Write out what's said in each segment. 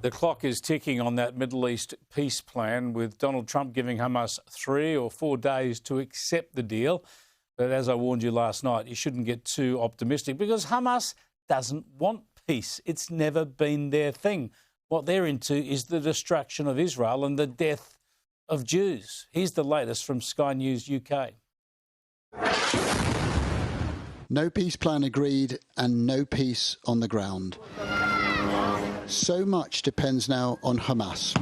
The clock is ticking on that Middle East peace plan, with Donald Trump giving Hamas 3 or 4 days to accept the deal. But as I warned you last night, you shouldn't get too optimistic, because Hamas doesn't want peace. It's never been their thing. What they're into is the destruction of Israel and the death of Jews. Here's the latest from Sky News UK. No peace plan agreed and no peace on the ground. So much depends now on Hamas,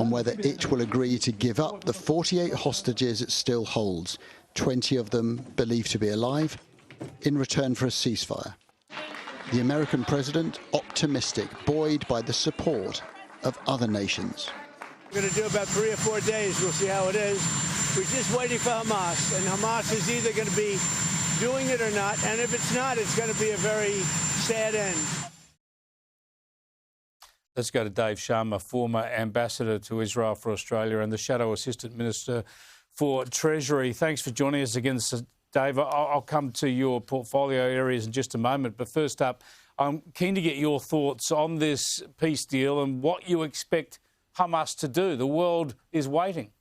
on whether it will agree to give up the 48 hostages it still holds, 20 of them believed to be alive, in return for a ceasefire. The American president optimistic, buoyed by the support of other nations. We're going to do about 3 or 4 days. We'll see how it is. We're just waiting for Hamas, and Hamas is either going to be doing it or not, and if it's not, it's going to be a very sad end. Let's go to Dave Sharma, former ambassador to Israel for Australia and the Shadow Assistant Minister for Treasury. Thanks for joining us again, Dave. I'll come to your portfolio areas in just a moment. But first up, I'm keen to get your thoughts on this peace deal and what you expect Hamas to do. The world is waiting.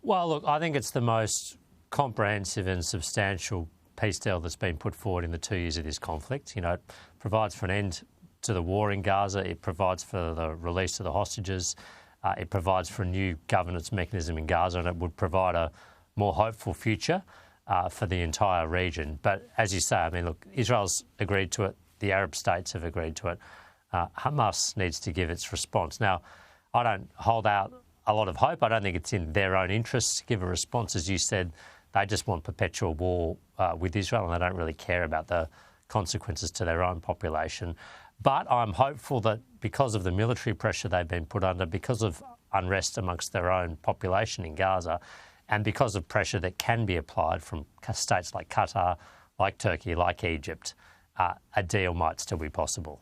Well, look, I think it's the most comprehensive and substantial peace deal that's been put forward in the 2 years of this conflict. You know, it provides for an end to the war in Gaza. It provides for the release of the hostages. It provides for a new governance mechanism in Gaza, and it would provide a more hopeful future for the entire region. But as you say, I mean, look, Israel's agreed to it. The Arab states have agreed to it. Hamas needs to give its response. Now, I don't hold out a lot of hope. I don't think it's in their own interests to give a response. As you said, they just want perpetual war with Israel, and they don't really care about the consequences to their own population. But I'm hopeful that because of the military pressure they've been put under, because of unrest amongst their own population in Gaza, and because of pressure that can be applied from states like Qatar, like Turkey, like Egypt, a deal might still be possible.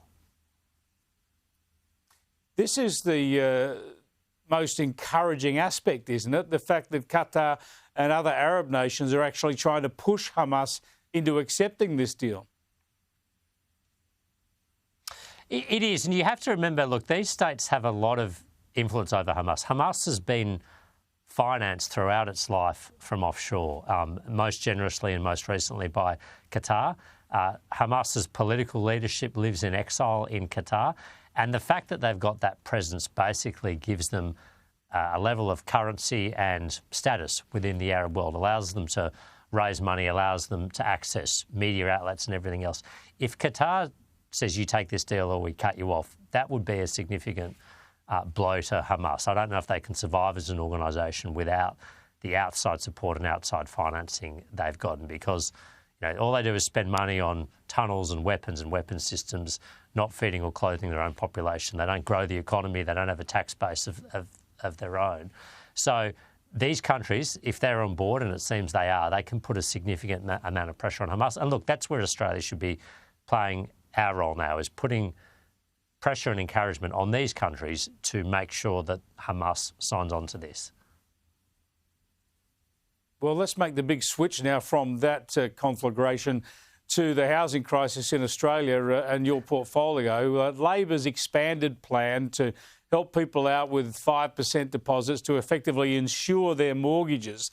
This is the most encouraging aspect, isn't it? The fact that Qatar and other Arab nations are actually trying to push Hamas into accepting this deal. It is, and you have to remember, look, these states have a lot of influence over Hamas. Hamas has been financed throughout its life from offshore, most generously and most recently by Qatar. Hamas's political leadership lives in exile in Qatar, and the fact that they've got that presence basically gives them a level of currency and status within the Arab world, allows them to raise money, allows them to access media outlets and everything else. If Qatar says you take this deal or we cut you off, that would be a significant blow to Hamas. I don't know if they can survive as an organisation without the outside support and outside financing they've gotten, because all they do is spend money on tunnels and weapons systems, not feeding or clothing their own population. They don't grow the economy. They don't have a tax base of their own. So these countries, if they're on board, and it seems they are, they can put a significant amount of pressure on Hamas. And look, that's where Australia should be playing our role now, is putting pressure and encouragement on these countries to make sure that Hamas signs on to this. Well, let's make the big switch now from that conflagration to the housing crisis in Australia and your portfolio. Labor's expanded plan to help people out with 5% deposits to effectively insure their mortgages.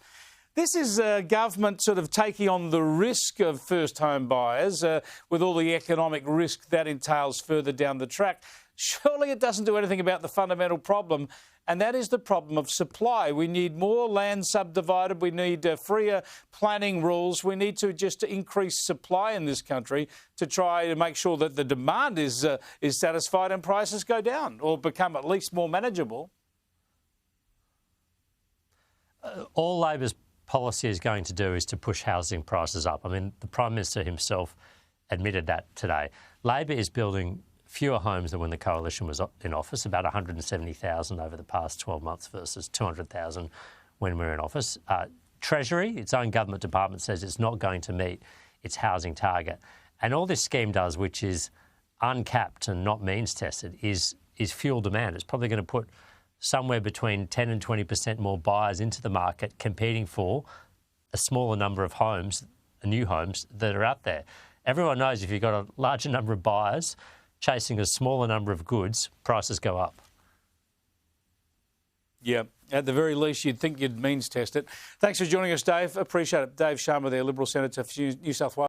This is government sort of taking on the risk of first home buyers with all the economic risk that entails further down the track. Surely it doesn't do anything about the fundamental problem, and that is the problem of supply. We need more land subdivided. We need freer planning rules. We need to just increase supply in this country to try to make sure that the demand is satisfied and prices go down or become at least more manageable. All Labor's policy is going to do is to push housing prices up. I mean, the Prime Minister himself admitted that today. Labor is building fewer homes than when the Coalition was in office, about 170,000 over the past 12 months versus 200,000 when we were in office. Treasury, its own government department, says it's not going to meet its housing target. And all this scheme does, which is uncapped and not means tested, is fuel demand. It's probably going to put somewhere between 10 and 20% more buyers into the market, competing for a smaller number of homes, new homes that are out there. Everyone knows if you've got a larger number of buyers chasing a smaller number of goods, prices go up. Yeah, at the very least, you'd think you'd means test it. Thanks for joining us, Dave. Appreciate it. Dave Sharma, there, Liberal Senator for New South Wales.